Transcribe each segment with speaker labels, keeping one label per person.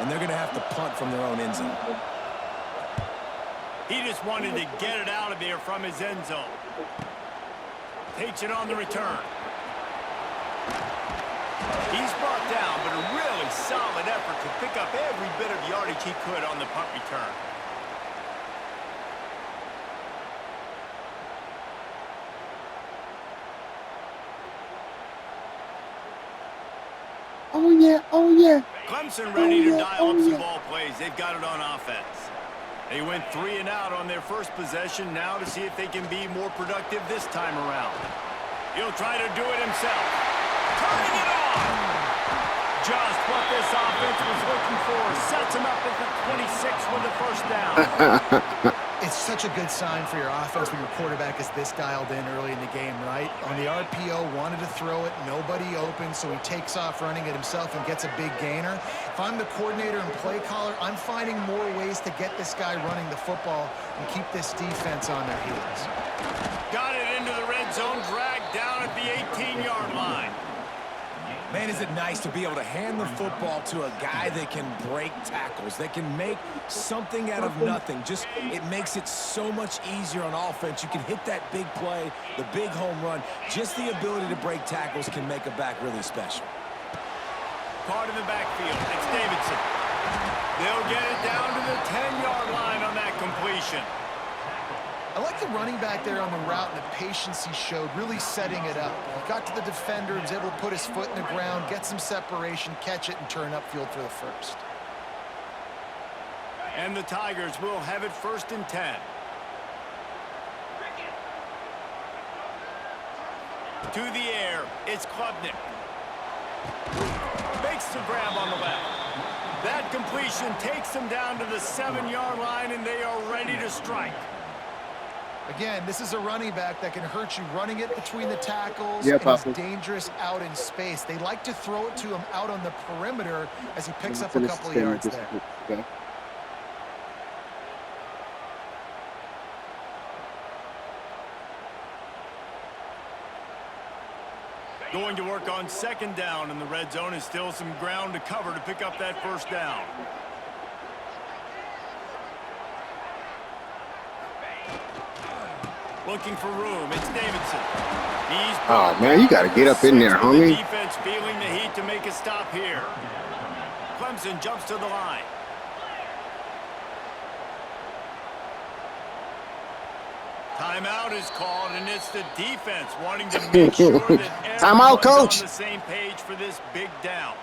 Speaker 1: and they're going to have to punt from their own end zone.
Speaker 2: He just wanted to get it out of there from his end zone. Takes it on the return. He's brought down, but a really solid effort to pick up every bit of yardage he could on the punt return.
Speaker 3: Oh, yeah. Oh, yeah.
Speaker 2: Clemson ready to dial up some ball plays. They've got it on offense. They went 3 and out on their first possession. Now to see if they can be more productive this time around. He'll try to do it himself. Turning it on! Just what this offense was looking for. Sets him up at the 26 with the first down.
Speaker 4: It's such a good sign for your offense when your quarterback is this dialed in early in the game, right? On the RPO, wanted to throw it, nobody open, so he takes off running it himself and gets a big gainer. If I'm the coordinator and play caller, I'm finding more ways to get this guy running the football and keep this defense on their heels.
Speaker 2: Got it into the red zone, dragged down at the 18-yard line.
Speaker 1: Man, is it nice to be able to hand the football to a guy that can break tackles, that can make something out of nothing. Just, it makes it so much easier on offense. You can hit that big play, the big home run. Just the ability to break tackles can make a back really special.
Speaker 2: Part of the backfield, it's Davidson. They'll get it down to the 10-yard line on that completion.
Speaker 4: I like the running back there on the route and the patience he showed, really setting it up. He got to the defender, was able to put his foot in the ground, get some separation, catch it, and turn upfield for the first.
Speaker 2: And the Tigers will have it 1st and 10. To the air, it's Klubnik. Makes the grab on the left. That completion takes them down to the 7-yard line, and they are ready to strike.
Speaker 4: Again, this is a running back that can hurt you running it between the tackles.
Speaker 3: Yeah,
Speaker 4: and he's dangerous out in space. They like to throw it to him out on the perimeter as he picks up a couple of yards there.
Speaker 3: Okay.
Speaker 2: Going to work on 2nd down in the red zone, and still some ground to cover to pick up that 1st down. Looking for room, it's Davidson.
Speaker 3: Oh, man, you got to get up in there, homie.
Speaker 2: The defense feeling the heat to make a stop here. Clemson jumps to the line. Timeout is called, and it's the defense wanting to make sure that
Speaker 3: Timeout, coach.
Speaker 2: on the same page for this big down.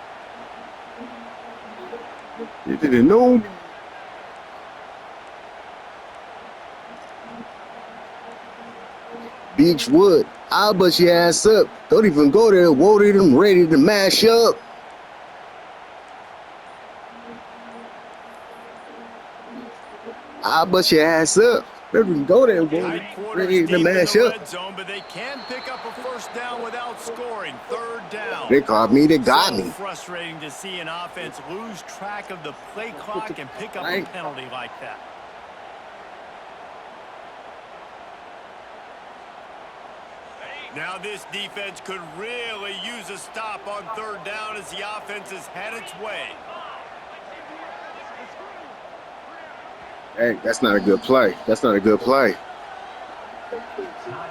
Speaker 3: You didn't know. Beechwood, I'll bust your ass up. Don't even go there. Loaded and ready to mash up. I'll bust your ass up. Don't even go there. Ready to mash up.
Speaker 2: Zone, but they can pick up a 1st down without scoring. 3rd down.
Speaker 3: They caught me. They got me.
Speaker 2: Frustrating to see an offense lose track of the play clock and pick up a penalty like that. Now this defense could really use a stop on 3rd down as the offense has had its way.
Speaker 3: Hey, that's not a good play. That's not a good play.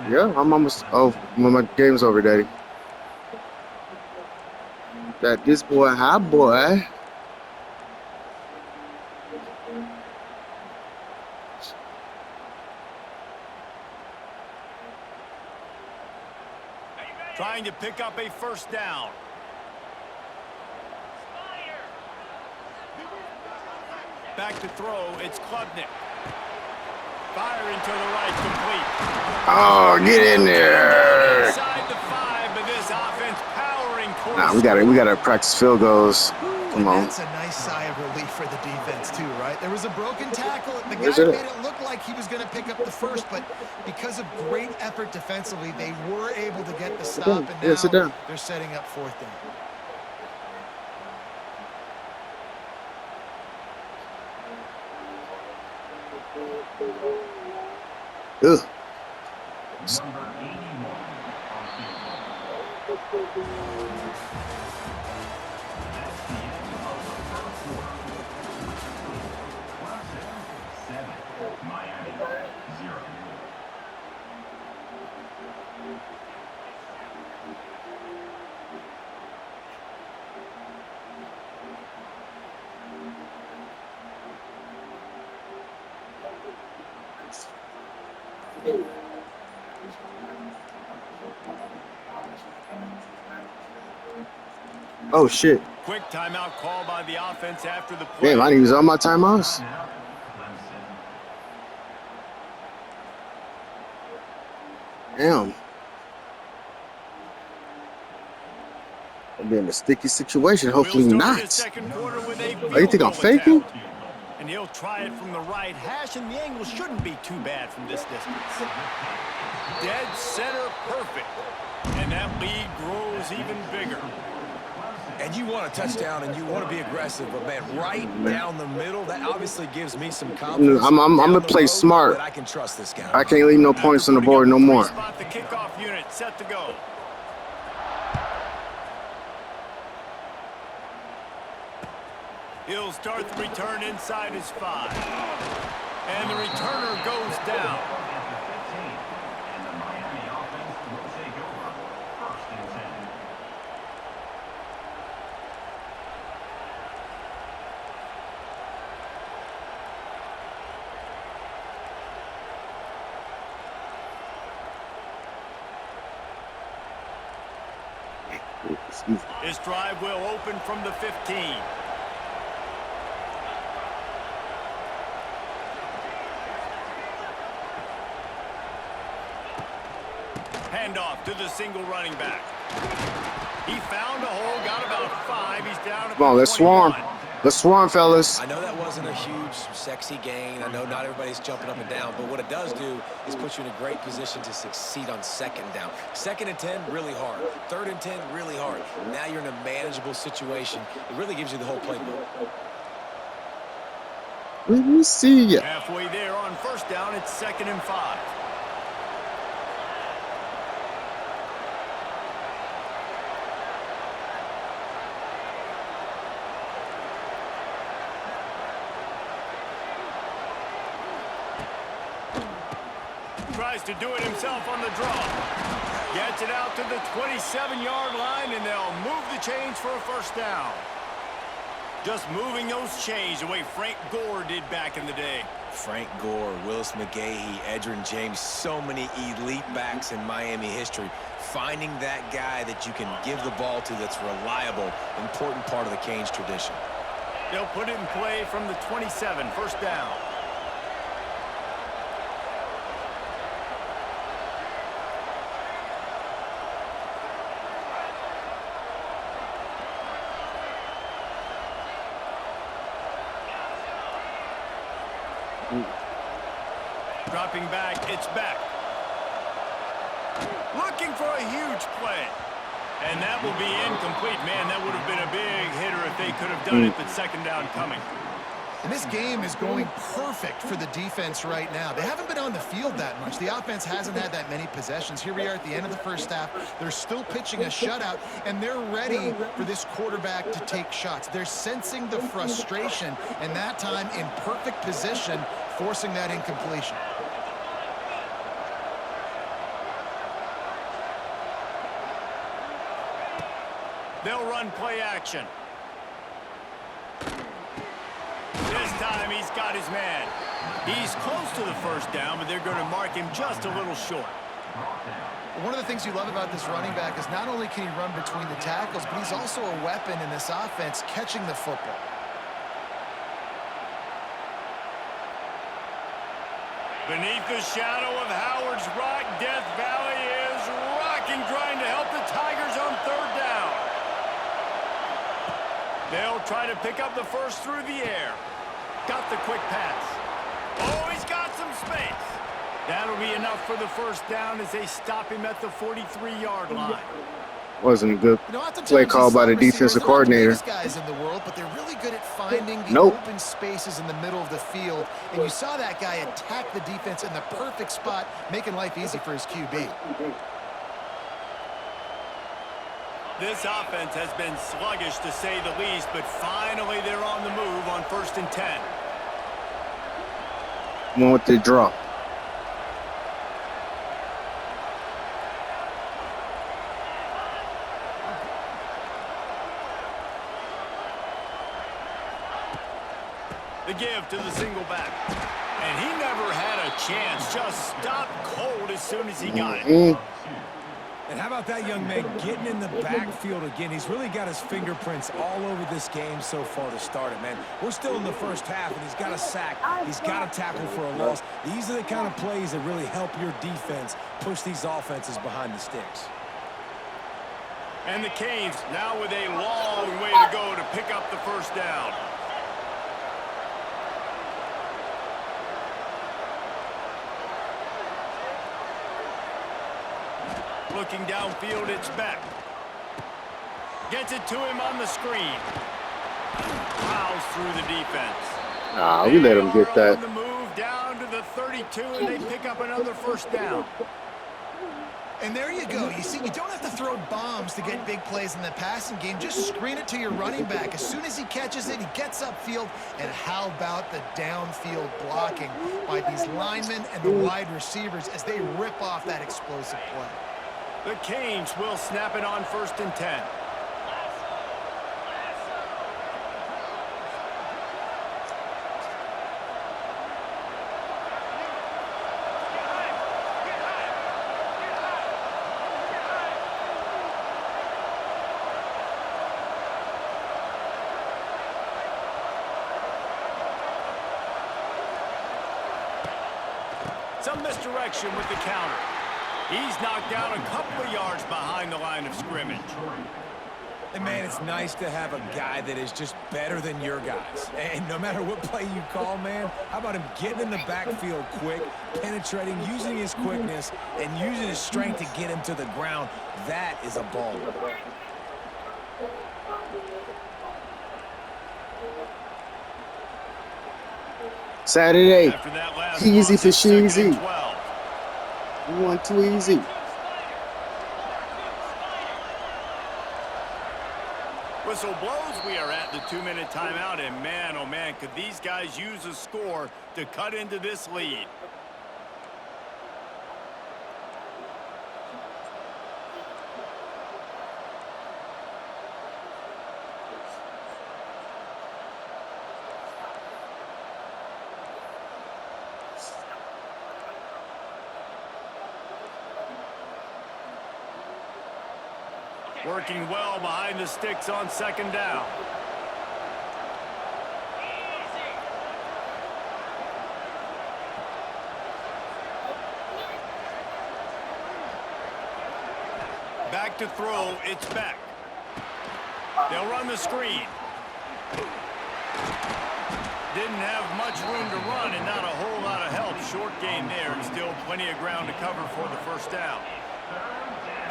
Speaker 3: Yeah, I'm almost. Oh, my game's over, Daddy. Got this boy, high boy.
Speaker 2: Trying to pick up a 1st down. Back to throw, it's Klubnik. Firing to the right, complete.
Speaker 3: Oh, get in there.
Speaker 2: Inside the 5, but this offense powering course.
Speaker 3: Nah, we gotta practice field goals. Come on.
Speaker 4: That's a nice sigh of relief for the defense too, right? There was a broken tackle. The guy made it look like he was going to pick up the first, but because of great effort defensively, they were able to get the stop, and now they're setting up 4th down.
Speaker 3: Ugh. Oh, shit.
Speaker 2: Quick timeout call by the offense after the play.
Speaker 3: Damn, I didn't use all my timeouts. Damn. I'll be in a sticky situation. Hopefully not. Oh, you think I'm faking?
Speaker 2: And he'll try it from the right hash, and the angle shouldn't be too bad from this distance. Dead center perfect. And that lead grows even bigger.
Speaker 1: And you want a touchdown, and you want to be aggressive, but man, right down the middle, that obviously gives me some confidence.
Speaker 3: I'm gonna play smart.
Speaker 1: I can trust this guy.
Speaker 3: I can't leave no points on the board no more.
Speaker 2: Spot the kickoff unit set to go. He'll start the return inside his 5. And the returner goes down. This drive will open from the 15. Handoff to the single running back. He found a hole, got about 5. He's down.
Speaker 3: Come on, let's swarm. Let's swarm, fellas.
Speaker 1: I know that wasn't a huge, sexy gain. I know not everybody's jumping up and down, but what it does do is put you in a great position to succeed on second down. 2nd and 10, really hard. 3rd and 10, really hard. Now you're in a manageable situation. It really gives you the whole playbook.
Speaker 3: Let me see ya.
Speaker 2: Halfway there on 1st down, it's 2nd and 5. Tries to do it himself on the draw. Gets it out to the 27-yard line, and they'll move the chains for a 1st down. Just moving those chains the way Frank Gore did back in the day.
Speaker 1: Frank Gore, Willis McGahee, Edgerrin James, so many elite backs in Miami history. Finding that guy that you can give the ball to that's reliable, important part of the Canes tradition.
Speaker 2: They'll put it in play from the 27, 1st down. Dropping back, it's back. Looking for a huge play. And that will be incomplete. Man, that would have been a big hitter if they could have done it, but 2nd down coming.
Speaker 4: And this game is going perfect for the defense right now. They haven't been on the field that much. The offense hasn't had that many possessions. Here we are at the end of the 1st half. They're still pitching a shutout, and they're ready for this quarterback to take shots. They're sensing the frustration, and that time in perfect position, forcing that incompletion.
Speaker 2: They'll run play action. This time he's got his man. He's close to the 1st down, but they're going to mark him just a little short.
Speaker 4: One of the things you love about this running back is not only can he run between the tackles, but he's also a weapon in this offense catching the football.
Speaker 2: Beneath the shadow of Howard's Rock, Death Valley is rocking, trying to help the Tigers on 3rd down. They'll try to pick up the 1st through the air. Got the quick pass. Oh, he's got some space. That'll be enough for the 1st down as they stop him at the 43-yard line.
Speaker 3: Wasn't a good play call by the defensive coordinator.
Speaker 4: Guys in the world, but they're really good at finding the open spaces in the middle of the field. And you saw that guy attack the defense in the perfect spot, making life easy for his QB.
Speaker 2: This offense has been sluggish, to say the least, but finally they're on the move on 1st and 10.
Speaker 3: One with the draw.
Speaker 2: The give to the single back. And he never had a chance. Just stopped cold as soon as he got it.
Speaker 1: And how about that young man getting in the backfield again? He's really got his fingerprints all over this game so far to start it, man. We're still in the first half, and he's got a sack. He's got a tackle for a loss. These are the kind of plays that really help your defense push these offenses behind the sticks.
Speaker 2: And the Canes now with a long way to go to pick up the first down. Looking downfield, it's Beck. Gets it to him on the screen. Plows through the defense.
Speaker 3: We let him get that.
Speaker 2: On the move down to the 32, and they pick up another first down.
Speaker 4: And there you go. You see, you don't have to throw bombs to get big plays in the passing game. Just screen it to your running back. As soon as he catches it, he gets upfield. And how about the downfield blocking by these linemen and the wide receivers as they rip off that explosive play?
Speaker 2: The Canes will snap it on 1st and 10. Some misdirection with the counter. He's knocked down a couple of yards behind the line of scrimmage.
Speaker 1: And, man, it's nice to have a guy that is just better than your guys. And no matter what play you call, man, how about him getting in the backfield quick, penetrating, using his quickness, and using his strength to get him to the ground. That is a baller.
Speaker 3: Saturday, easy for Sheezy. One too easy.
Speaker 2: Whistle blows. We are at the 2-minute timeout, and man, oh man, could these guys use a score to cut into this lead. Working well behind the sticks on 2nd down. Back to throw, it's Beck. They'll run the screen. Didn't have much room to run and not a whole lot of help. Short gain there and still plenty of ground to cover for the first down.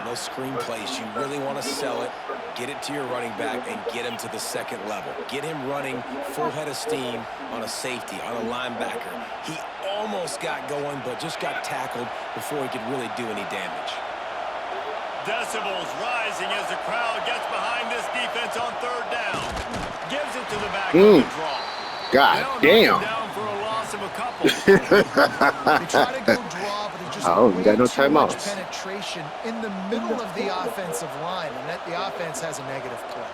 Speaker 1: Those screen plays, you really want to sell it, get it to your running back, and get him to the 2nd level. Get him running full head of steam on a safety, on a linebacker. He almost got going, but just got tackled before he could really do any damage.
Speaker 2: Decibels rising as the crowd gets behind this defense on 3rd down. Gives it to the back of the draw.
Speaker 3: God damn.
Speaker 2: Down for a loss of a couple.
Speaker 4: They try to go draw, but it's just
Speaker 3: we got no
Speaker 4: too much
Speaker 3: timeouts.
Speaker 4: penetration in the middle of the offensive line, and that the offense has a negative play.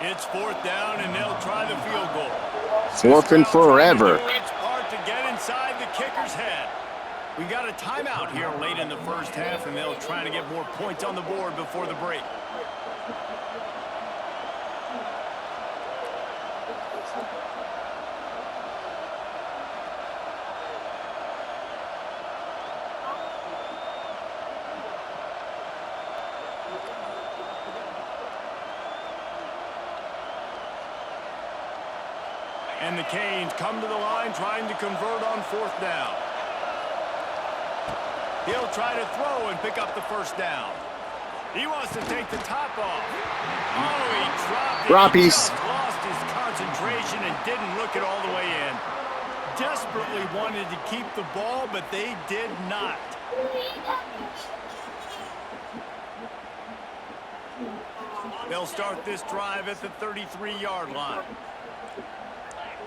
Speaker 2: It's 4th down, and they'll try the field goal.
Speaker 3: 4th and forever.
Speaker 2: It's part to get inside the kicker's head. We got a timeout here late in the first half, and they'll try to get more points on the board before the break. And the Canes come to the line trying to convert on 4th down. He'll try to throw and pick up the first down. He wants to take the top off. Oh, he dropped it.
Speaker 3: Droppies.
Speaker 2: He lost his concentration and didn't look it all the way in. Desperately wanted to keep the ball, but they did not. They'll start this drive at the 33-yard line.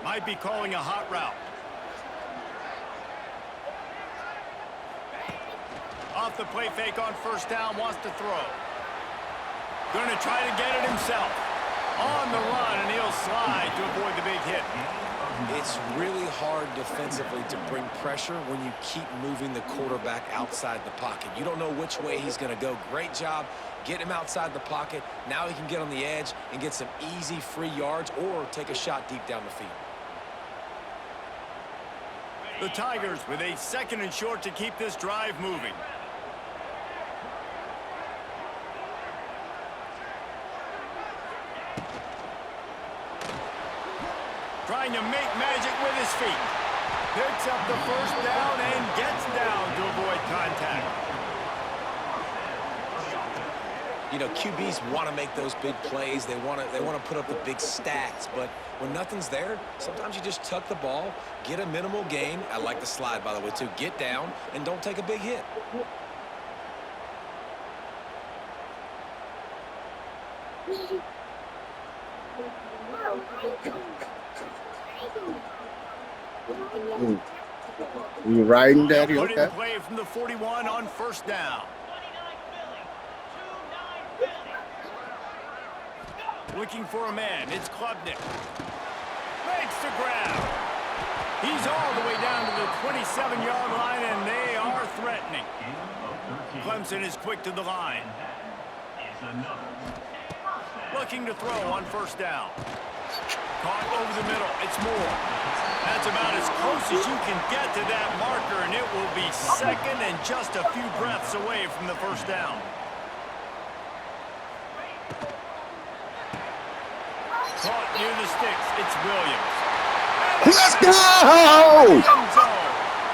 Speaker 2: Might be calling a hot route. Off the play fake on 1st down, wants to throw. Going to try to get it himself. On the run, and he'll slide to avoid the big hit.
Speaker 1: It's really hard defensively to bring pressure when you keep moving the quarterback outside the pocket. You don't know which way he's going to go. Great job getting him outside the pocket. Now he can get on the edge and get some easy free yards or take a shot deep down the field.
Speaker 2: The Tigers with a 2nd and short to keep this drive moving. Trying to make magic with his feet. Picks up the first down and gets down to avoid contact.
Speaker 1: You know, QBs want to make those big plays. They want to put up the big stats. But when nothing's there, sometimes you just tuck the ball, get a minimal gain. I like the slide, by the way, too. Get down and don't take a big hit.
Speaker 3: You riding, Daddy?
Speaker 2: Put in
Speaker 3: Okay.
Speaker 2: play from the 41 on first down. Looking for a man. It's Klubnik. Makes the grab. He's all the way down to the 27-yard line, and they are threatening. Clemson is quick to the line. Looking to throw on first down. Caught over the middle. It's Moore. That's about as close as you can get to that marker, and it will be 2nd and just a few breaths away from the first down. Caught near the sticks. It's Williams.
Speaker 3: Let's go!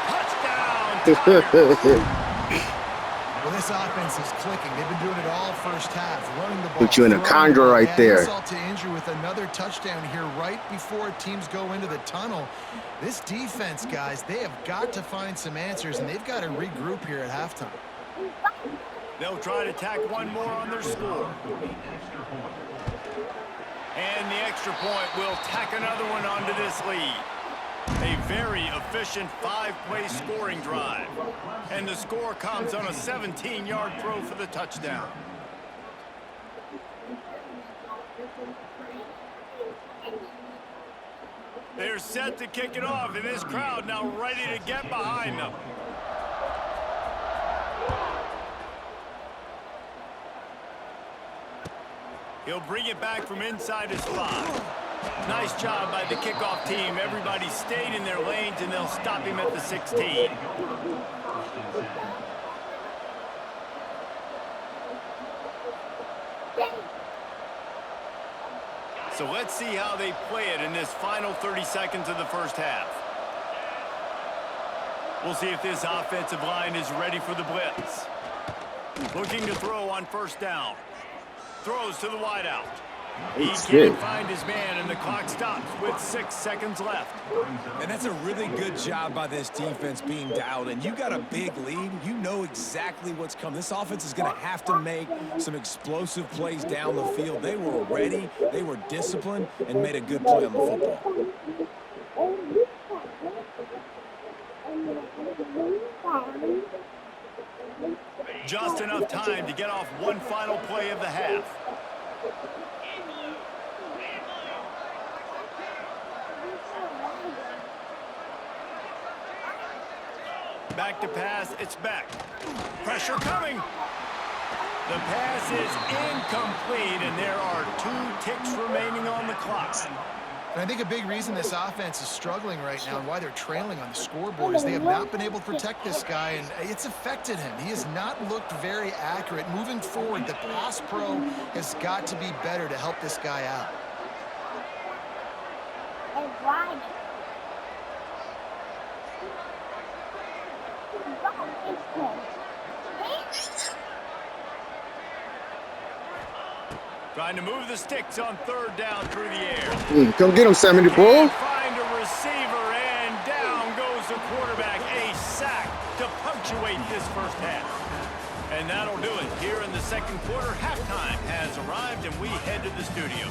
Speaker 2: Touchdown!
Speaker 4: Well, this offense is clicking. They've been doing it all first half, running the ball.
Speaker 3: Put you in a
Speaker 4: throwing the
Speaker 3: conga
Speaker 4: ball,
Speaker 3: right
Speaker 4: adding
Speaker 3: there.
Speaker 4: insult to injury with another touchdown here right before teams go into the tunnel. This defense, guys, they have got to find some answers, and they've got to regroup here at halftime.
Speaker 2: They'll try to tack one more on their score. And the extra point will tack another one onto this lead. A very efficient 5-play scoring drive. And the score comes on a 17-yard throw for the touchdown. They're set to kick it off, and this crowd now ready to get behind them. He'll bring it back from inside his 5. Nice job by the kickoff team. Everybody stayed in their lanes, and they'll stop him at the 16. So let's see how they play it in this final 30 seconds of the first half. We'll see if this offensive line is ready for the blitz. Looking to throw on first down. Throws to the wideout. He can't find his man, and the clock stops with 6 seconds left.
Speaker 1: And that's a really good job by this defense being dialed in. You got a big lead. You know exactly what's coming. This offense is going to have to make some explosive plays down the field. They were ready, they were disciplined, and made a good play on the football.
Speaker 2: Just enough time to get off one final play of the half. Back to pass, it's back. Pressure coming. The pass is incomplete, and there are 2 ticks remaining on the clock.
Speaker 4: And I think a big reason this offense is struggling right now and why they're trailing on the scoreboard is they have not been able to protect this guy, and it's affected him. He has not looked very accurate. Moving forward, the pass pro has got to be better to help this guy out.
Speaker 2: Trying to move the sticks on third down through the air.
Speaker 3: Come get him, Sammy the Bull.
Speaker 2: Find a receiver, and down goes the quarterback. A sack to punctuate this first half. And that'll do it here in the second quarter. Halftime has arrived, and we head to the studio.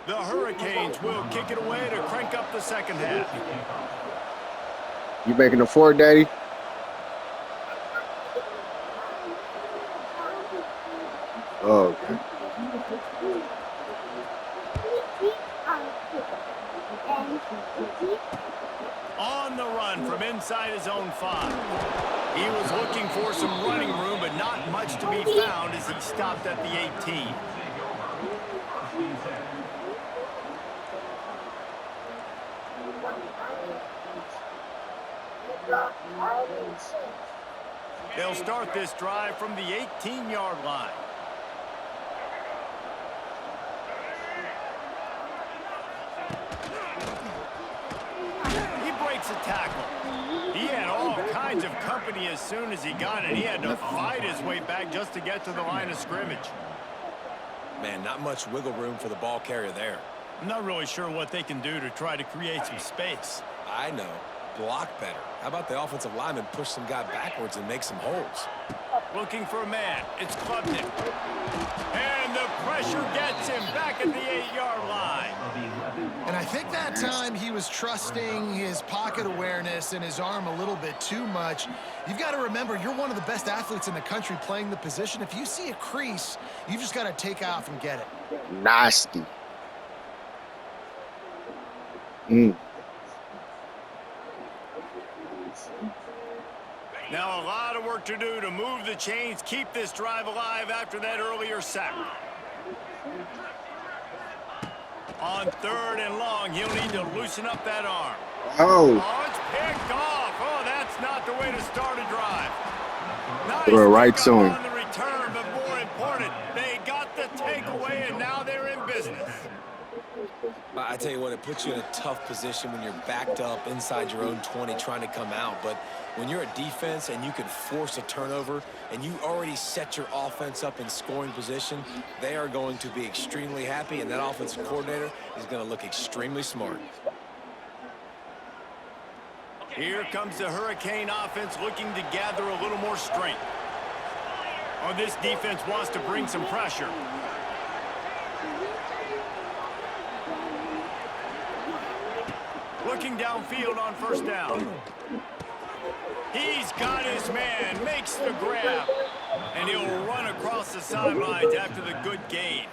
Speaker 2: The Hurricanes will kick it away to crank up the second half.
Speaker 3: You making a four, Daddy? Oh, okay.
Speaker 2: On the run from inside his own 5. He was looking for some running room, but not much to be found as he stopped at the 18. They'll start this drive from the 18-yard line. He breaks a tackle. He had all kinds of company as soon as he got it. He had to fight his way back just to get to the line of scrimmage.
Speaker 1: Man, not much wiggle room for the ball carrier there.
Speaker 2: I'm not really sure what they can do to try to create some space.
Speaker 1: I know. Block better. How about the offensive lineman push some guy backwards and make some holes?
Speaker 2: Looking for a man. It's Klubnik. And the pressure gets him back at the 8-yard line.
Speaker 4: And I think that time he was trusting his pocket awareness and his arm a little bit too much. You've got to remember, you're one of the best athletes in the country playing the position. If you see a crease, you've just got to take off and get it.
Speaker 3: Nasty.
Speaker 2: Now a lot of work to do to move the chains, keep this drive alive after that earlier sack. On 3rd and long, he'll need to loosen up that arm.
Speaker 3: Oh.
Speaker 2: Oh, it's picked off. Oh, that's not the way to start a drive. Nice
Speaker 3: Throw it right to him.
Speaker 2: on the return, but more important, they got the takeaway, and now they're in business.
Speaker 1: I tell you what, it puts you in a tough position when you're backed up inside your own 20 trying to come out. But when you're a defense and you can force a turnover and you already set your offense up in scoring position, they are going to be extremely happy, and that offensive coordinator is going to look extremely smart.
Speaker 2: Here comes the Hurricane offense looking to gather a little more strength. Oh, this defense wants to bring some pressure. Looking downfield on 1st down. He's got his man, makes the grab, and he'll run across the sidelines after the good gain.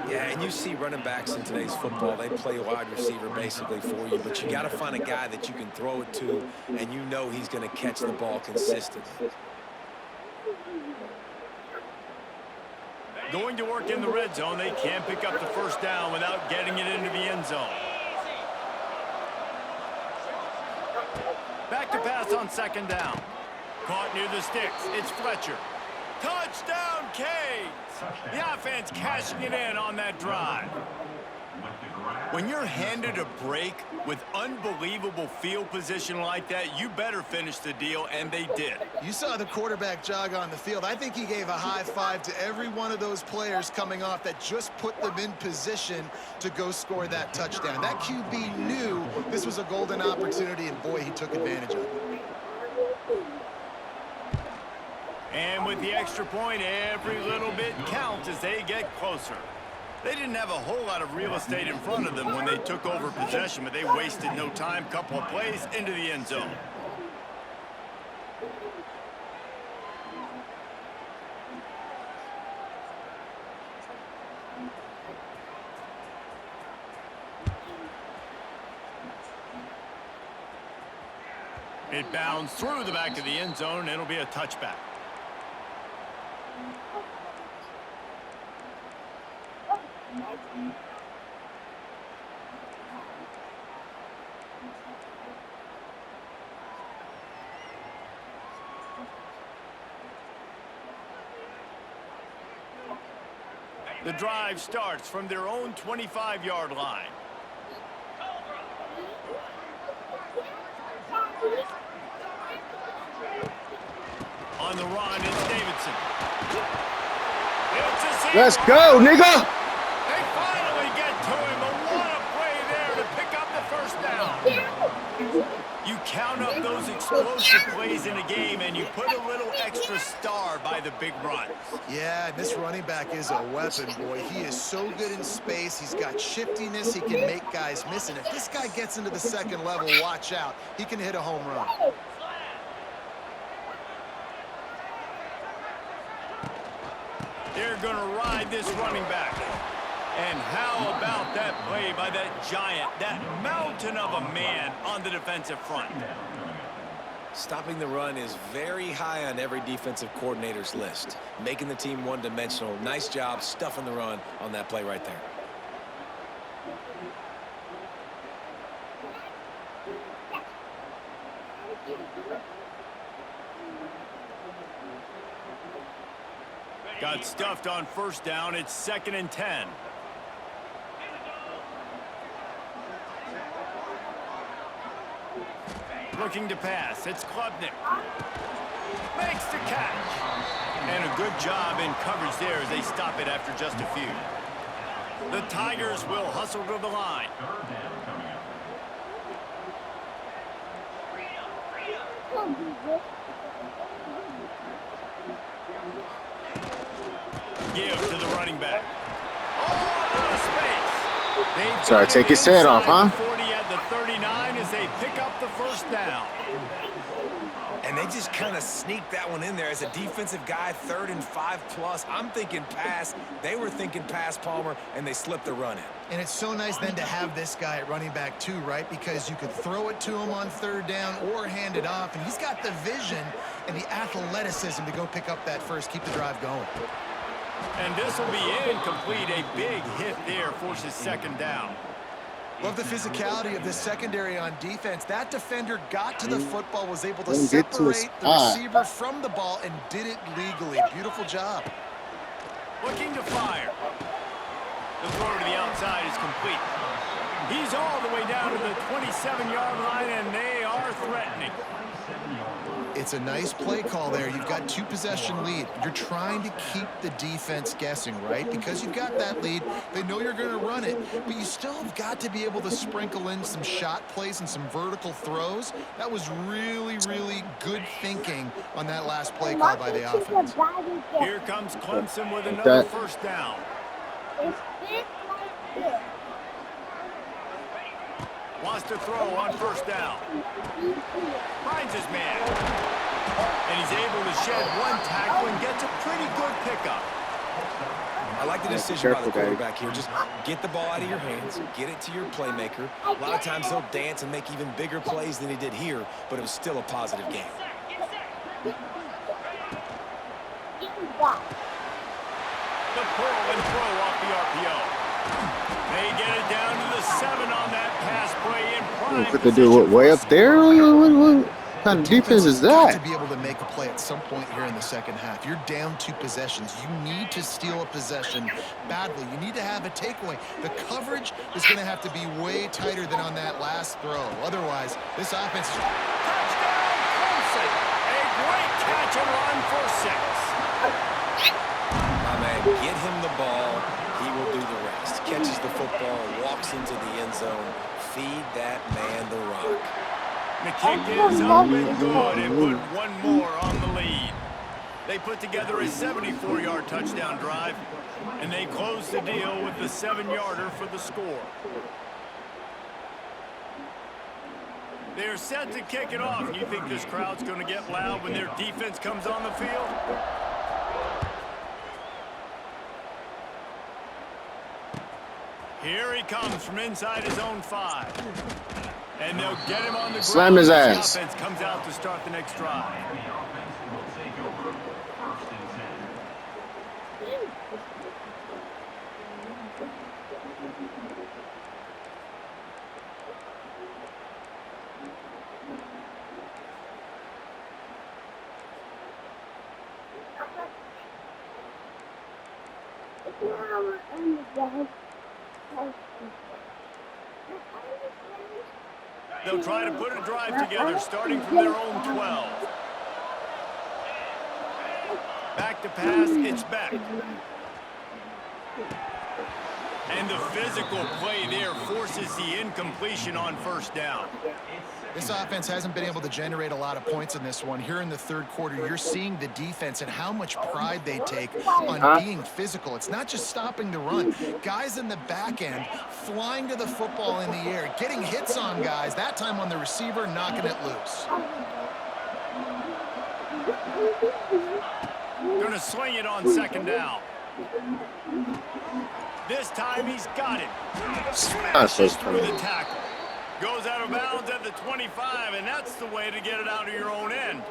Speaker 1: Yeah, and you see running backs in today's football, they play wide receiver basically for you, but you got to find a guy that you can throw it to, and you know he's going to catch the ball consistently.
Speaker 2: Going to work in the red zone, they can't pick up the 1st down without getting it into the end zone. Back to pass on 2nd down. Caught near the sticks. It's Fletcher. Touchdown, Canes! The offense cashing it in on that drive. When you're handed a break with unbelievable field position like that, you better finish the deal, and they did.
Speaker 4: You saw the quarterback jog on the field. I think he gave a high five to every one of those players coming off that just put them in position to go score that touchdown. That QB knew this was a golden opportunity, and boy, he took advantage of it.
Speaker 2: And with the extra point, every little bit counts as they get closer. They didn't have a whole lot of real estate in front of them when they took over possession, but they wasted no time. Couple of plays into the end zone. It bounds through the back of the end zone, and it'll be a touchback. The drive starts from their own 25-yard line. On the run, it's Davidson.
Speaker 3: Let's go, nigga!
Speaker 2: They finally get to him, but what a play there to pick up the 1st down. You count up those explosive plays in the game, and you put a little extra star by the big runs.
Speaker 4: Yeah, this running back is a weapon, boy. He is so good in space. He's got shiftiness. He can make guys miss. And if this guy gets into the second level, watch out. He can hit a home run.
Speaker 2: They're going to ride this running back. And how about that play by that giant, that mountain of a man on the defensive front?
Speaker 1: Stopping the run is very high on every defensive coordinator's list. Making the team one-dimensional. Nice job stuffing the run on that play right there.
Speaker 2: Got stuffed on first down. It's 2nd and 10. Looking to pass. It's Klubnik. Makes the catch. And a good job in coverage there as they stop it after just a few. The Tigers will hustle to the line. Give to the running back. Oh, out of space.
Speaker 3: Sorry, take his head off, huh?
Speaker 2: 40 at the 39 as they pick up the first down.
Speaker 1: And they just kind of sneaked that one in there as a defensive guy, 3rd and 5+. I'm thinking pass. They were thinking pass, Palmer, and they slipped the run in.
Speaker 4: And it's so nice then to have this guy at running back too, right? Because you could throw it to him on 3rd down or hand it off. And he's got the vision and the athleticism to go pick up that first, keep the drive going.
Speaker 2: And this will be incomplete. A big hit there forces 2nd down.
Speaker 4: Love the physicality of this secondary on defense. That defender got to the football, was able to separate the receiver from the ball, and did it legally. Beautiful job.
Speaker 2: Looking to fire. The throw to the outside is complete. He's all the way down to the 27-yard line, and they are threatening.
Speaker 4: It's a nice play call there. You've got 2-possession lead. You're trying to keep the defense guessing, right? Because you've got that lead, they know you're going to run it, but you still have got to be able to sprinkle in some shot plays and some vertical throws. That was really, really good thinking on that last play call by the offense.
Speaker 2: Here comes Clemson with another first down. Wants to throw on first down. Finds his man. And he's able to shed one tackle and gets a pretty good pickup.
Speaker 1: I like the decision by the quarterback here. Just get the ball out of your hands, get it to your playmaker. A lot of times he'll dance and make even bigger plays than he did here, but it was still a positive game.
Speaker 2: The pull and throw off the RPO. They get it down to the 7 on that pass play in prime.
Speaker 3: What they do? What, way up there? What kind of defense is that?
Speaker 4: To be able to make a play at some point here in the second half. You're down 2 possessions. You need to steal a possession badly. You need to have a takeaway. The coverage is going to have to be way tighter than on that last throw. Otherwise, this offense is...
Speaker 2: Touchdown, Clemson. A great catch and run for 6.
Speaker 1: My man, get him the ball. He will do the rest. Catches the football, walks into the end zone. Feed that man the rock.
Speaker 2: The kick is up and good and put one more on the lead. They put together a 74-yard touchdown drive, and they close the deal with the 7-yarder for the score. They're set to kick it off. You think this crowd's going to get loud when their defense comes on the field? Here he comes from inside his own 5. And they'll get him on the ground.
Speaker 3: Slam his ass.
Speaker 2: The offense comes out to start the next drive. They'll try to put a drive together, starting from their own 12. Back to pass, it's back. And the physical play there forces the incompletion on first down.
Speaker 4: This offense hasn't been able to generate a lot of points in this one. Here in the third quarter, you're seeing the defense and how much pride they take on being physical. It's not just stopping the run. Guys in the back end flying to the football in the air, getting hits on guys, that time on the receiver, knocking it loose.
Speaker 2: Going to swing it on second down. This time he's got it. Smashes through the tackle. Goes out of bounds at the 25, and that's the way to get it out of your own end.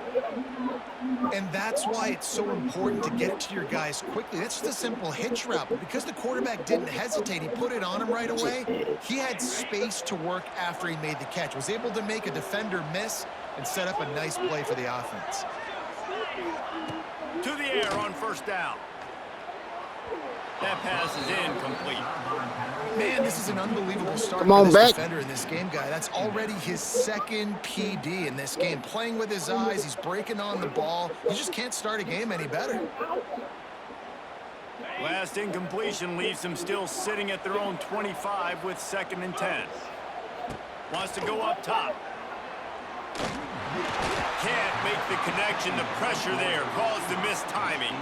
Speaker 4: And that's why it's so important to get it to your guys quickly. That's just a simple hitch route. But because the quarterback didn't hesitate, he put it on him right away. He had space to work after he made the catch. Was able to make a defender miss and set up a nice play for the offense.
Speaker 2: To the air on first down. That pass is incomplete.
Speaker 4: Man, this is an unbelievable start
Speaker 3: Come on,
Speaker 4: for this
Speaker 3: back.
Speaker 4: defender in this game, guy. That's already his second PD in this game. Playing with his eyes, he's breaking on the ball. You just can't start a game any better.
Speaker 2: Last incompletion leaves them still sitting at their own 25 with 2nd and 10. Wants to go up top. Can't make the connection. The pressure there caused the missed timing.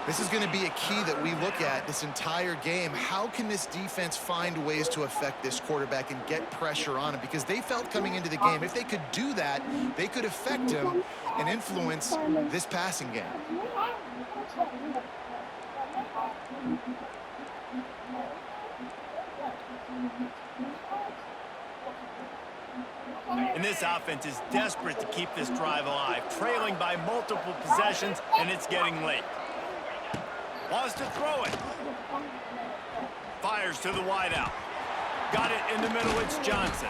Speaker 4: This is going to be a key that we look at this entire game. How can this defense find ways to affect this quarterback and get pressure on him? Because they felt coming into the game, if they could do that, they could affect him and influence this passing game.
Speaker 2: And this offense is desperate to keep this drive alive, trailing by multiple possessions, and it's getting late. Wants to throw it. Fires to the wideout. Got it in the middle. It's Johnson.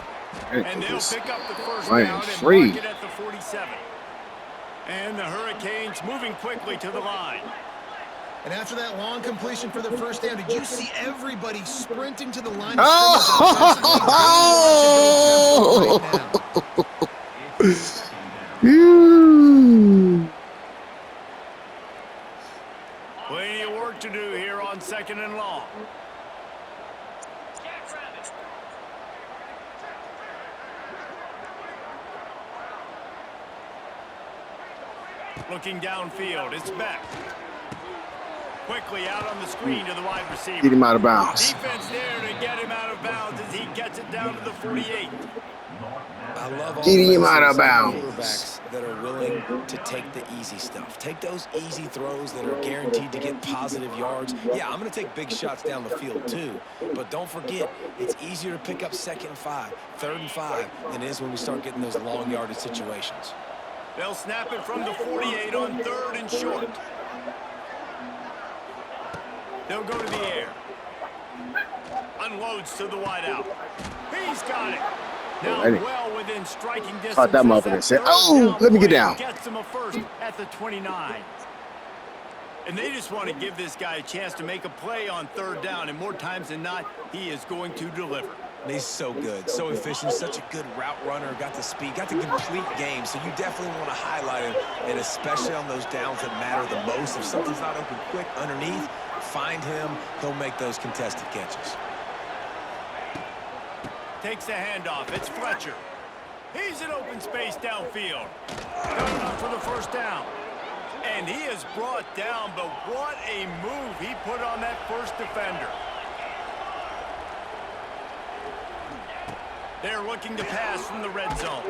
Speaker 2: And they'll pick up the first down and mark it at the 47. And the Hurricanes moving quickly to the line.
Speaker 4: And after that long completion for the first down, did you see everybody sprinting to the line?
Speaker 2: Plenty of work to do here on 2nd and long. Looking downfield, it's back. Quickly out on the screen to the wide receiver.
Speaker 3: Get him out of bounds.
Speaker 2: Defense there to get him out of bounds as he gets it down to the 48.
Speaker 1: I love all
Speaker 3: Getting him out of bounds.
Speaker 1: quarterbacks that are willing to take the easy stuff. Take those easy throws that are guaranteed to get positive yards. Yeah, I'm going to take big shots down the field too, but don't forget, it's easier to pick up 2nd and 5, 3rd and 5 than it is when we start getting those long yardage situations.
Speaker 2: They'll snap it from the 48 on 3rd and short. They'll go to the air. Unloads to the wideout. He's got it. Now well within striking distance.
Speaker 3: Caught that motherfucker and said, "Oh, let me get down."
Speaker 2: Gets him a first at the 29. And they just want to give this guy a chance to make a play on 3rd down, and more times than not, he is going to deliver.
Speaker 1: He's so good, so efficient, such a good route runner, got the speed, got the complete game, so you definitely want to highlight him, and especially on those downs that matter the most. If something's not open quick underneath, find him, he'll make those contested catches.
Speaker 2: Takes the handoff, it's Fletcher. He's in open space downfield. Got enough for the first down. And he is brought down, but what a move he put on that first defender. They're looking to pass from the red zone.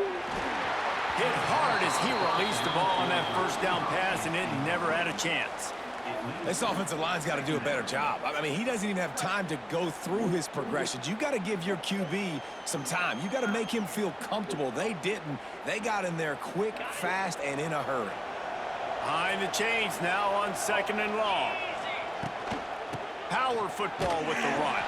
Speaker 2: Hit hard as he released the ball on that first down pass, and it never had a chance.
Speaker 1: This offensive line's got to do a better job. I mean, he doesn't even have time to go through his progressions. You got to give your QB some time. You got to make him feel comfortable. They didn't. They got in there quick, fast, and in a hurry.
Speaker 2: Behind the chains now on 2nd and long. Power football with the run.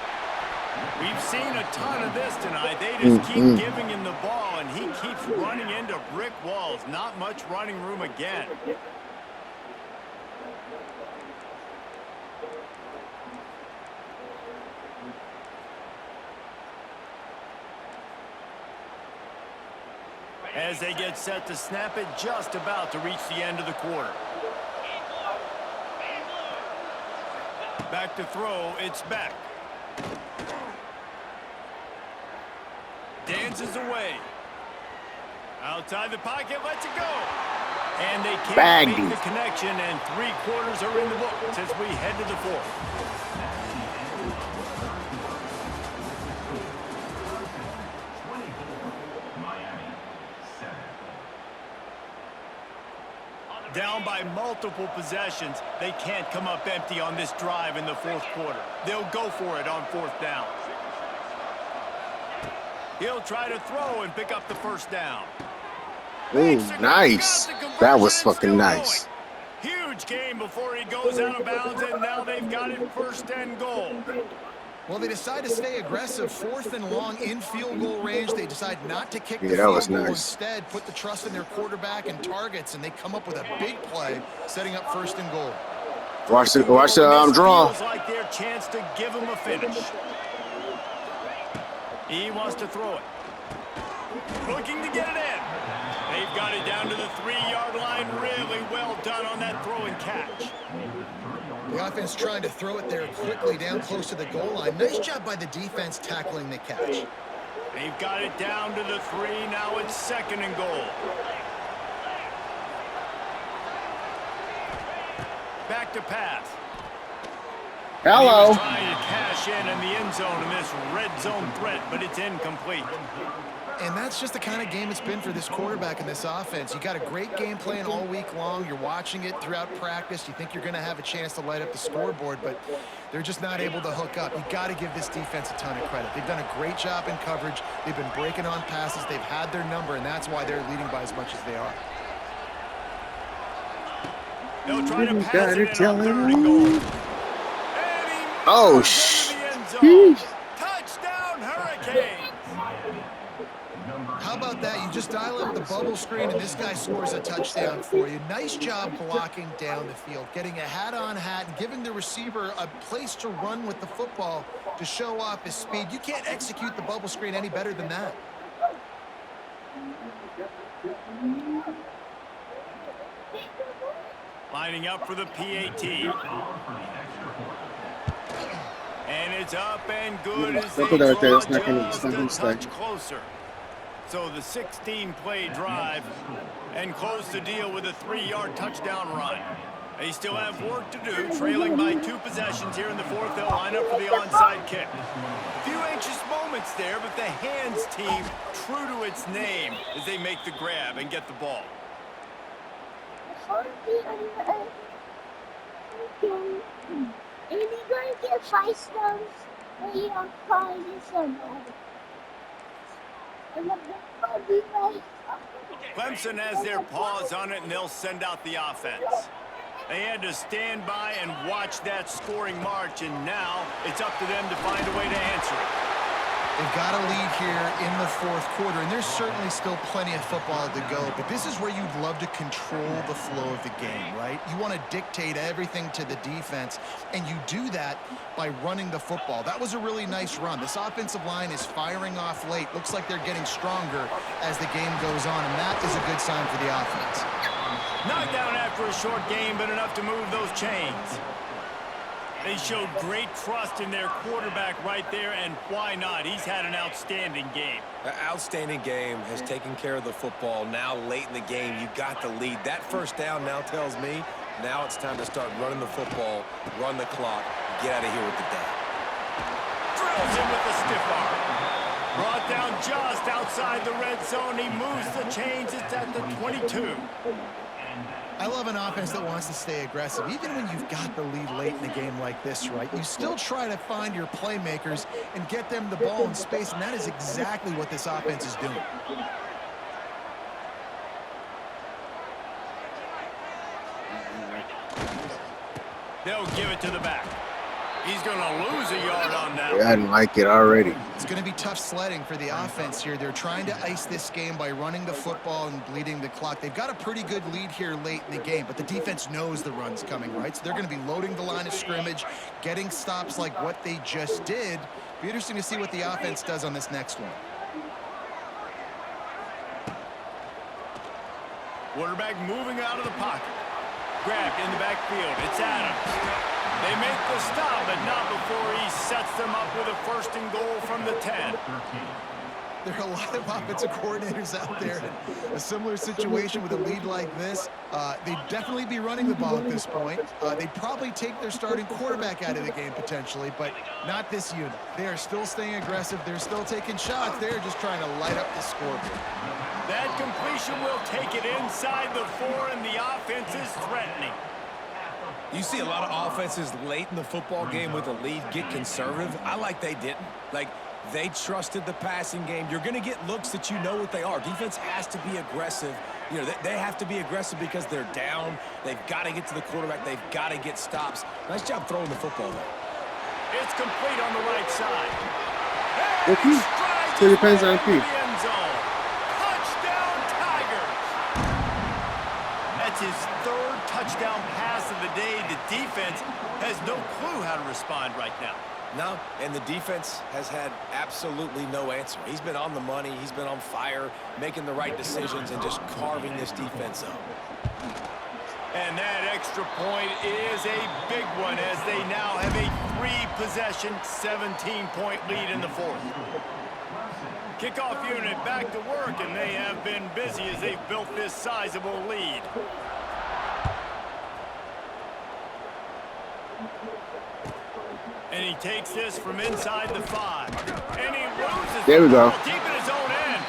Speaker 2: We've seen a ton of this tonight. They just keep giving him the ball, and he keeps running into brick walls. Not much running room again. As they get set to snap it, just about to reach the end of the quarter. Back to throw, it's back. bounces away. Outside the pocket, lets it go. And they can't
Speaker 3: Bagged
Speaker 2: make the connection, and 3 quarters are in the books as we head to the 4th. Down by multiple possessions, they can't come up empty on this drive in the 4th quarter. They'll go for it on 4th down. He'll try to throw and pick up the 1st down.
Speaker 3: Ooh, nice. That was fucking nice.
Speaker 2: Huge game before he goes out of bounds, and now they've got it 1st and goal.
Speaker 4: Well, they decide to stay aggressive, 4th and long in field goal range. They decide not to kick the
Speaker 3: that
Speaker 4: field
Speaker 3: was
Speaker 4: goal.
Speaker 3: nice.
Speaker 4: Instead, put the trust in their quarterback and targets, and they come up with a big play, setting up 1st and goal.
Speaker 3: Watch the draw.
Speaker 2: Feels like their chance to give him a finish. He wants to throw it. Looking to get it in. They've got it down to the 3-yard line. Really well done on that throw and catch.
Speaker 4: The offense trying to throw it there quickly down close to the goal line. Nice job by the defense tackling the catch.
Speaker 2: They've got it down to the 3. Now it's 2nd and goal. Back to pass.
Speaker 3: Hello.
Speaker 2: He was trying to cash in the end zone in this red zone threat, but it's incomplete.
Speaker 4: And that's just the kind of game it's been for this quarterback and this offense. You got a great game plan all week long. You're watching it throughout practice. You think you're going to have a chance to light up the scoreboard, but they're just not able to hook up. You got to give this defense a ton of credit. They've done a great job in coverage. They've been breaking on passes. They've had their number, and that's why they're leading by as much as they are.
Speaker 2: They'll try to pass it in on 3rd and goal.
Speaker 3: Oh, sheesh.
Speaker 2: Touchdown, Hurricanes.
Speaker 4: How about that? You just dial up the bubble screen, and this guy scores a touchdown for you. Nice job blocking down the field, getting a hat-on hat, and giving the receiver a place to run with the football to show off his speed. You can't execute the bubble screen any better than that.
Speaker 2: Lining up for the PAT. And it's up and good as they draw just a touch closer. So the 16-play drive and close the deal with a 3-yard touchdown run. They still have work to do, trailing by 2 possessions here in the 4th. They'll line up for the onside kick. A few anxious moments there, but the hands team true to its name as they make the grab and get the ball.
Speaker 5: And you're going to get 5 stars when you don't call you somebody. And the book will be like...
Speaker 2: Clemson has their paws on it, and they'll send out the offense. They had to stand by and watch that scoring march, and now it's up to them to find a way to answer it.
Speaker 4: They've got a lead here in the 4th quarter, and there's certainly still plenty of football to go, but this is where you'd love to control the flow of the game, right? You want to dictate everything to the defense, and you do that by running the football. That was a really nice run. This offensive line is firing off late. Looks like they're getting stronger as the game goes on, and that is a good sign for the offense.
Speaker 2: Knocked down after a short game, but enough to move those chains. They showed great trust in their quarterback right there, and why not? He's had an outstanding game.
Speaker 1: An outstanding game, has taken care of the football. Now late in the game, you got the lead. That 1st down now tells me now it's time to start running the football, run the clock, get out of here with the day.
Speaker 2: Drills him with the stiff arm. Brought down just outside the red zone. He moves the chains. It's at the 22.
Speaker 4: I love an offense that wants to stay aggressive. Even when you've got the lead late in a game like this, right, you still try to find your playmakers and get them the ball in space, and that is exactly what this offense is doing.
Speaker 2: They'll give it to the back. He's going to lose a yard on that.
Speaker 3: Yeah, I didn't like it already.
Speaker 4: It's going to be tough sledding for the offense here. They're trying to ice this game by running the football and bleeding the clock. They've got a pretty good lead here late in the game, but the defense knows the run's coming, right? So they're going to be loading the line of scrimmage, getting stops like what they just did. Be interesting to see what the offense does on this next one.
Speaker 2: Quarterback moving out of the pocket. Grabbed in the backfield. It's Adams. They make the stop, but not before he sets them up with a 1st and goal from the 10.
Speaker 4: There are a lot of offensive coordinators out there in a similar situation with a lead like this. They'd definitely be running the ball at this point. They'd probably take their starting quarterback out of the game potentially, but not this unit. They are still staying aggressive. They're still taking shots. They're just trying to light up the scoreboard.
Speaker 2: That completion will take it inside the 4, and the offense is threatening.
Speaker 1: You see a lot of offenses late in the football game with a lead get conservative. I like they didn't. Like, they trusted the passing game. You're going to get looks that you know what they are. Defense has to be aggressive. You know, they have to be aggressive because they're down. They've got to get to the quarterback. They've got to get stops. Nice job throwing the football, though.
Speaker 2: It's complete on the right side.
Speaker 3: Okay. Still depends on P.
Speaker 2: Touchdown, Tigers! That's his 3rd touchdown pass of the day. The defense has no clue how to respond right now.
Speaker 1: No, and the defense has had absolutely no answer. He's been on the money. He's been on fire, making the right decisions and just carving this defense up.
Speaker 2: And that extra point is a big one as they now have a 3-possession, 17-point lead in the 4th. Kickoff unit back to work, and they have been busy as they've built this sizable lead. And he takes this from inside the 5. And he loses
Speaker 3: there we go.
Speaker 2: Deep in his own end.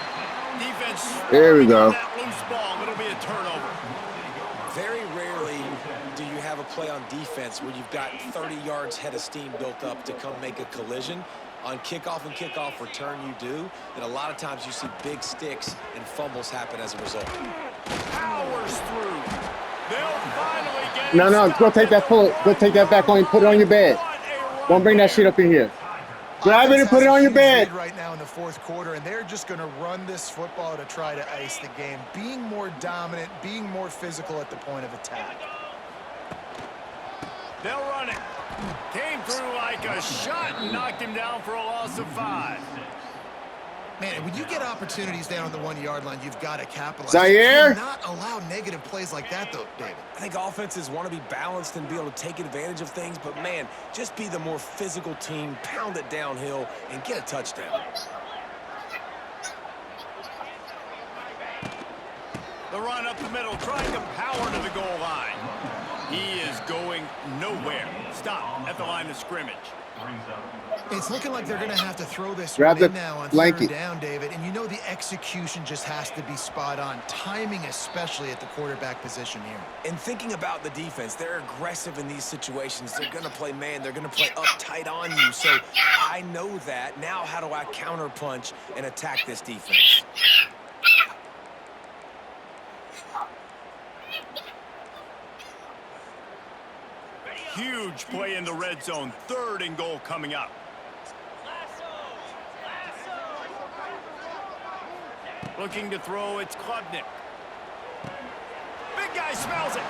Speaker 2: Defense
Speaker 3: there we go.
Speaker 2: that loose ball. It'll be a turnover.
Speaker 1: Very rarely do you have a play on defense where you've got 30 yards head of steam built up to come make a collision. On kickoff and kickoff return you do, and a lot of times you see big sticks and fumbles happen as a result.
Speaker 2: Powers through. They'll finally get
Speaker 3: No, go take that pull. Go take that back on and put it on your bed. Don't bring that shit up in here. Grab it and put it on your bed.
Speaker 4: Right now in the 4th quarter, and they're just going to run this football to try to ice the game, being more dominant, being more physical at the point of attack.
Speaker 2: They'll run it. Came through like a shot and knocked him down for a loss of 5.
Speaker 4: Man, when you get opportunities down on the 1-yard line, you've got to capitalize.
Speaker 3: Zaire?
Speaker 4: You cannot allow negative plays like that, though, David.
Speaker 1: I think offenses want to be balanced and be able to take advantage of things, but man, just be the more physical team, pound it downhill, and get a touchdown.
Speaker 2: The run up the middle, trying to power to the goal line. He is going nowhere. Stop at the line of scrimmage.
Speaker 4: It's looking like they're going to have to throw this
Speaker 3: Grab
Speaker 4: one in
Speaker 3: the
Speaker 4: now on
Speaker 3: blanket.
Speaker 4: 3rd down, David. And you know the execution just has to be spot on. Timing especially at the quarterback position here.
Speaker 1: And thinking about the defense, they're aggressive in these situations. They're going to play man. They're going to play uptight on you. So I know that. Now how do I counterpunch and attack this defense?
Speaker 2: Huge play in the red zone. 3rd and goal coming up. Looking to throw, it's Klubnik. Big guy smells it.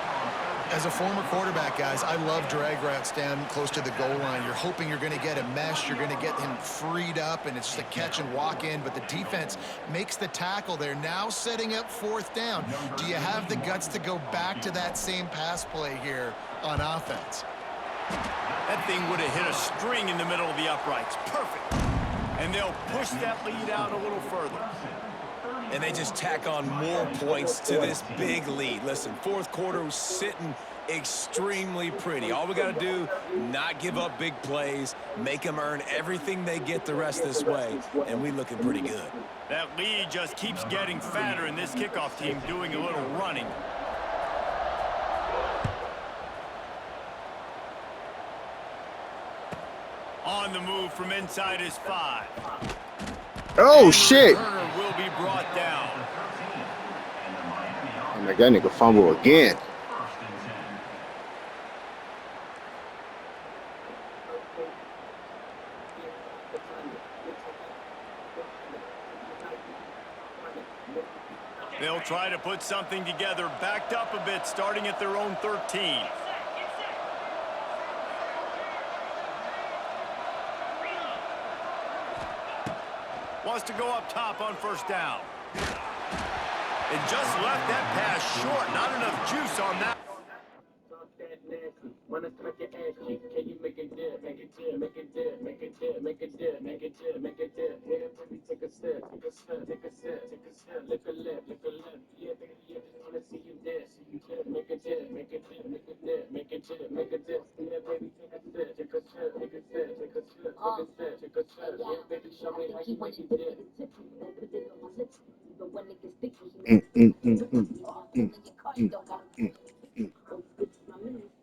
Speaker 4: As a former quarterback, guys, I love drag routes down close to the goal line. You're hoping you're going to get a mesh. You're going to get him freed up, and it's just a catch and walk in. But the defense makes the tackle. They're now setting up 4th down. Do you have the guts to go back to that same pass play here on offense?
Speaker 2: That thing would have hit a string in the middle of the uprights. Perfect. And they'll push that lead out a little further.
Speaker 1: And they just tack on more points to this big lead. Listen, 4th quarter was sitting extremely pretty. All we got to do, not give up big plays, make them earn everything they get the rest this way, and we looking pretty good.
Speaker 2: That lead just keeps getting fatter, and this kickoff team doing a little running. On the move from inside his 5.
Speaker 3: Oh, shit.
Speaker 2: Turner will be brought down.
Speaker 3: Oh, my God, nigga fumble again.
Speaker 2: They'll try to put something together, backed up a bit, starting at their own 13. Wants to go up top on 1st down. And just left that pass short. Not enough juice on that.
Speaker 3: Mm, mm, mm, mm, mm, mm, mm, mm.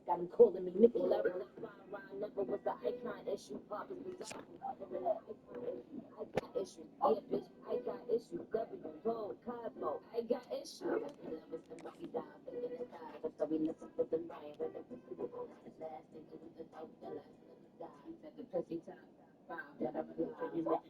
Speaker 5: Got him calling me Nicky Larry. Never was the icon issue. I got issues. Yeah, bitch, I got issues. W, Roll, Cosmo, I got issues. So we listen to the lion. The last thing is the dope, the last nigga died. Said the pussy top 5 that I'm alive.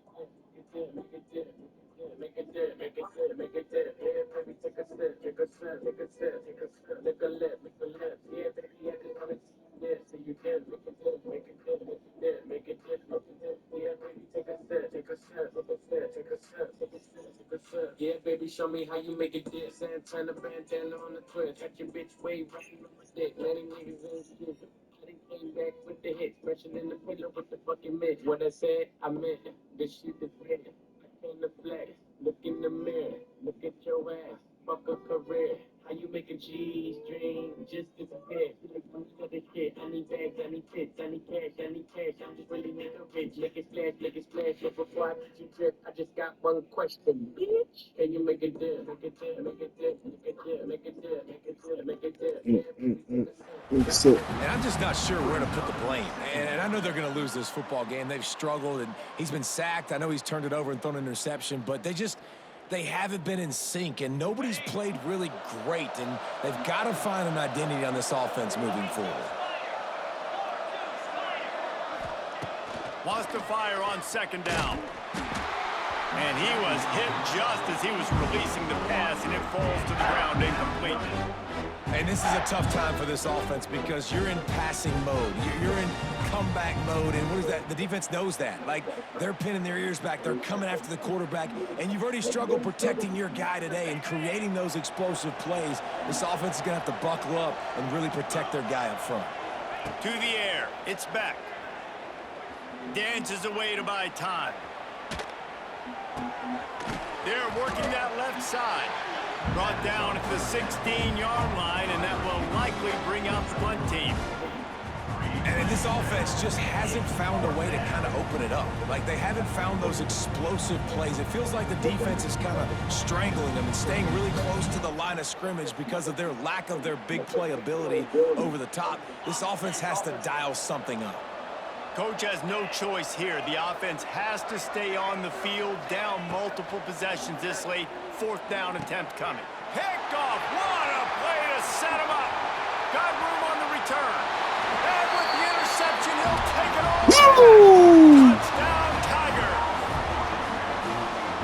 Speaker 5: Yeah, baby, show me how you make it dip. Santana bandana on the twist. Got your bitch way riding on my dick. Letting niggas in shit. I done came back with the hits. Fresher than the pillow with the fucking mix. What I said, I meant. This shit is real. I came to flex. Look in the mirror. Look at your ass. Fuck a career. How you make a G's dream just disappear? Like some other shit. I need bags, I need fits, I need cash, I need cash. I'm just really nigga rich. Make it splash, make it splash. But before I let you trip, I just got one question, bitch. Can you make it dip? Make it dip, make it dip, make it dip, make it dip, make it dip, make it dip.
Speaker 3: Mm, mm, mm. So,
Speaker 1: And I'm just not sure where to put the blame. And I know they're going to lose this football game. They've struggled, and he's been sacked. I know he's turned it over and thrown an interception, but they haven't been in sync, and nobody's played really great, and they've got to find an identity on this offense moving forward.
Speaker 2: Wants to fire on second down. And he was hit just as he was releasing the pass, and it falls to the ground incomplete.
Speaker 1: And this is a tough time for this offense because you're in passing mode. You're in comeback mode, and what is that? The defense knows that. Like, they're pinning their ears back. They're coming after the quarterback, and you've already struggled protecting your guy today and creating those explosive plays. This offense is going to have to buckle up and really protect their guy up front.
Speaker 2: To the air. It's back. Dances away to buy time. They're working that left side. Brought down at the 16-yard line, and that will likely bring out the punt team.
Speaker 1: And this offense just hasn't found a way to kind of open it up. Like, they haven't found those explosive plays. It feels like the defense is kind of strangling them and staying really close to the line of scrimmage because of their lack of their big play ability over the top. This offense has to dial something up.
Speaker 2: Coach has no choice here. The offense has to stay on the field, down multiple possessions this late. Fourth down attempt coming. Picked off. What a play to set him up. Got room on the return. And with the interception, he'll take it all. Touchdown, Tiger.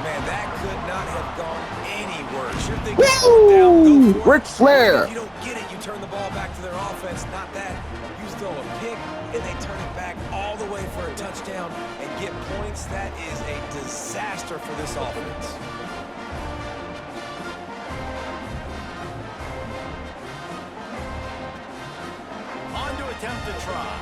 Speaker 1: Man, that could not have gone any worse. You're thinking, down, go for
Speaker 3: Ric Flair.
Speaker 1: If you don't get it, you turn the ball back to their offense. Not that. You throw a pick, and they turn it back all the way for a touchdown and get points. That is a disaster for this offense.
Speaker 2: On to attempt to try.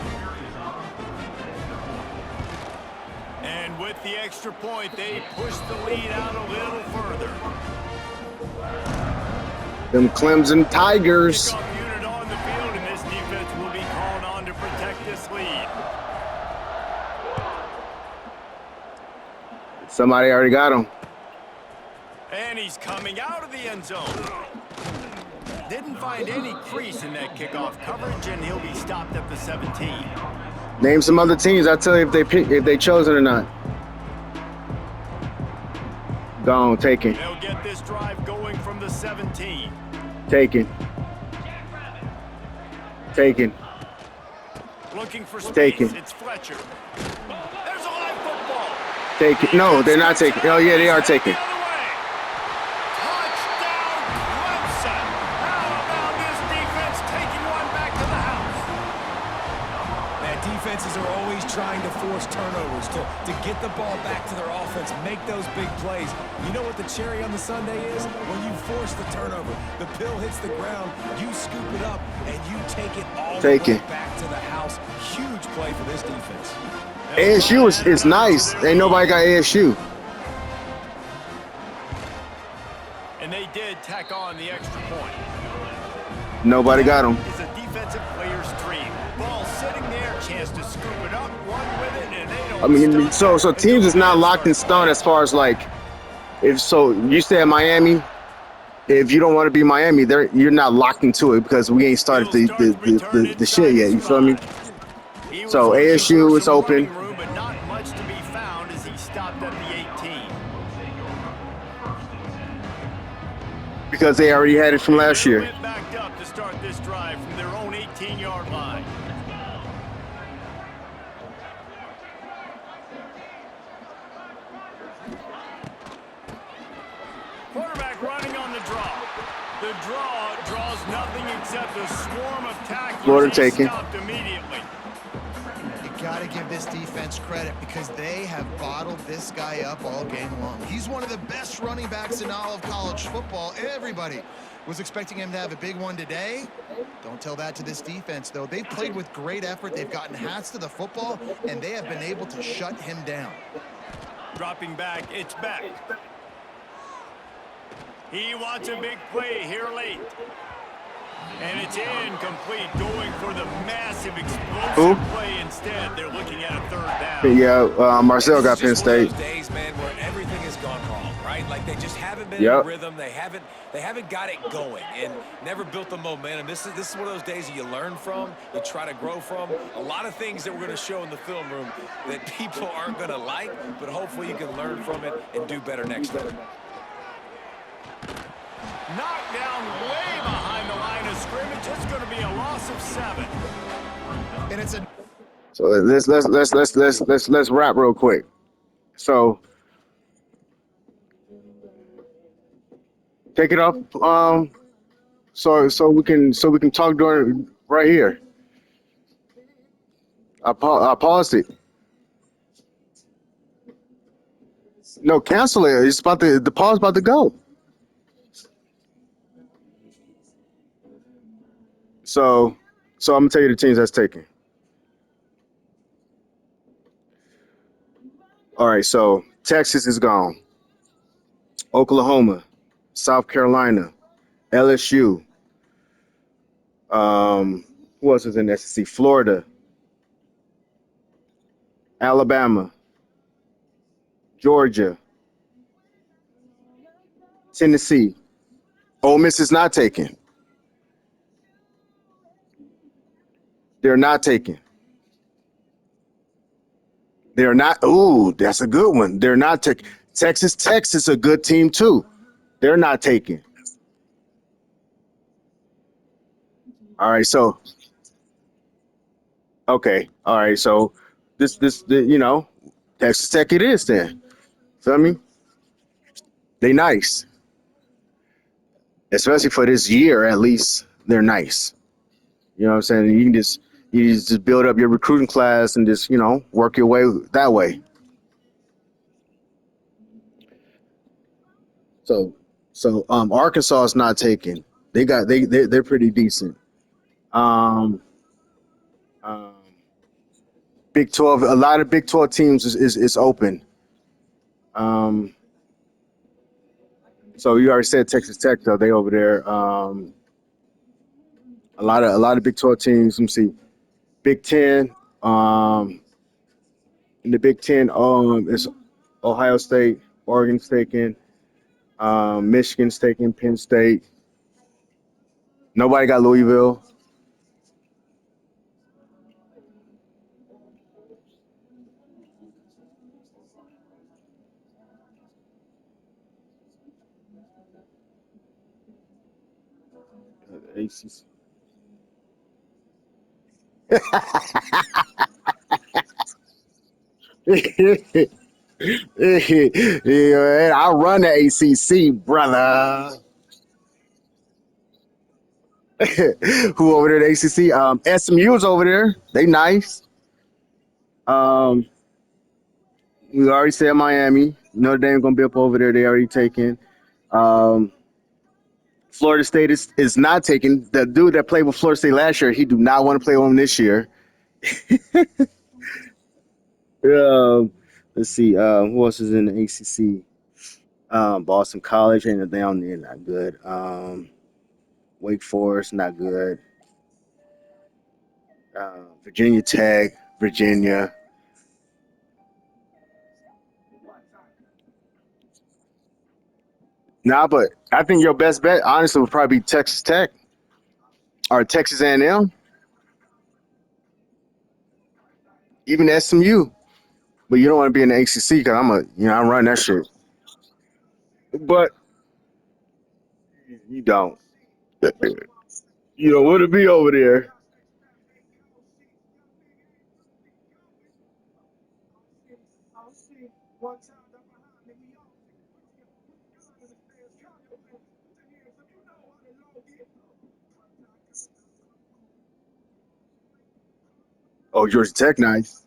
Speaker 2: And with the extra point, they push the lead out a little further.
Speaker 3: Them Clemson Tigers.
Speaker 2: Kickoff unit on the field, and this defense will be called on to protect this lead.
Speaker 3: Somebody already got him.
Speaker 2: And he's coming out of the end zone. Didn't find any crease in that kickoff coverage, and he'll be stopped at the 17.
Speaker 3: Name some other teams. I'll tell you if they chose it or not. Gone, taken.
Speaker 2: They'll get this drive going from the 17.
Speaker 3: Taken. Taken.
Speaker 2: Looking for space.
Speaker 3: Taken.
Speaker 2: It's Fletcher. There's a live football.
Speaker 3: Taken. No, they're not taken. Oh, yeah, they are taken.
Speaker 2: Touchdown, Clemson. How about this defense taking one back to the house?
Speaker 1: Man, defenses are always trying to force turnovers, to get the ball back to their offense, make those big plays. You know what the cherry on the sundae is? When you force the turnover, the pill hits the ground, you scoop it up, and you take it all the way back to the house. Huge play for this defense.
Speaker 3: ASU is nice. Ain't nobody got ASU.
Speaker 2: tack on the extra point.
Speaker 3: Nobody got him.
Speaker 2: It's a defensive player's dream. Ball sitting there, chance to scoop it up, run with it, and they don't
Speaker 3: I mean, so teams is not locked in stone as far as like, if so, you stay at Miami. If you don't want to be Miami, you're not locked into it because we ain't started the shit yet. You feel me? So ASU is open.
Speaker 2: Room, but not much to be found as he stopped at the 18.
Speaker 3: Because they already had it from last year.
Speaker 2: Went backed up to start this drive from their own 18-yard line. Quarterback running on the draw. The draw draws nothing except a swarm of tacklers.
Speaker 3: Florida taking.
Speaker 2: Stopped immediately.
Speaker 4: You got to give this defense credit because they have bottled this guy up all game long. He's one of the best running backs in all of college football. Everybody was expecting him to have a big one today. Don't tell that to this defense, though. They've played with great effort. They've gotten hats to the football, and they have been able to shut him down.
Speaker 2: Dropping back, it's back. He wants a big play here late. And it's incomplete, going for the massive explosive play instead. They're looking at a third down.
Speaker 3: Yeah, Marcel got Penn State.
Speaker 1: One of those days, man, where everything has gone wrong, right? Like they just haven't been in a rhythm. They haven't got it going and never built the momentum. This is one of those days that you learn from, you try to grow from. A lot of things that we're going to show in the film room that people aren't going to like, but hopefully you can learn from it and do better next time.
Speaker 2: Knocked down way behind the line of scrimmage. It's going to be a loss of 7.
Speaker 4: And it's a
Speaker 3: So let's wrap real quick. So take it off. So we can talk during right here. I paused it. No, cancel it. It's about the pause about to go. So I'm gonna tell you the teams that's taken. All right, so Texas is gone. Oklahoma, South Carolina, LSU. Who else is in the SEC? Florida, Alabama, Georgia, Tennessee. Ole Miss is not taken. They're not taken. They're not. Ooh, that's a good one. They're not taken. Texas Tech is a good team too. They're not taken. All right, so okay. All right, so this Texas Tech it is then. Feel me? They nice. Especially for this year at least, they're nice. You know what I'm saying? You just build up your recruiting class and just, work your way that way. So Arkansas is not taken. They're pretty decent. Big 12, a lot of Big 12 teams is open. So you already said Texas Tech though, they over there. A lot of Big 12 teams. Let me see. Big 10. In the Big 10, it's Ohio State, Oregon's taken, Michigan's taken, Penn State. Nobody got Louisville. ACC. Yeah, I run the ACC, brother. Who over there? The ACC. SMU's over there. They nice. We already said Miami. Notre Dame gonna be up over there. They already taken. Florida State is not taken. The dude that played with Florida State last year, he do not want to play with them this year. Let's see. Who else is in the ACC? Boston College ain't down there, not good. Wake Forest, not good. Virginia Tech, Virginia. Nah, but I think your best bet, honestly, would probably be Texas Tech or Texas A&M, even SMU. But you don't want to be in the ACC because I run that shit. But you don't. You don't want to be over there. Oh, Georgia Tech, nice.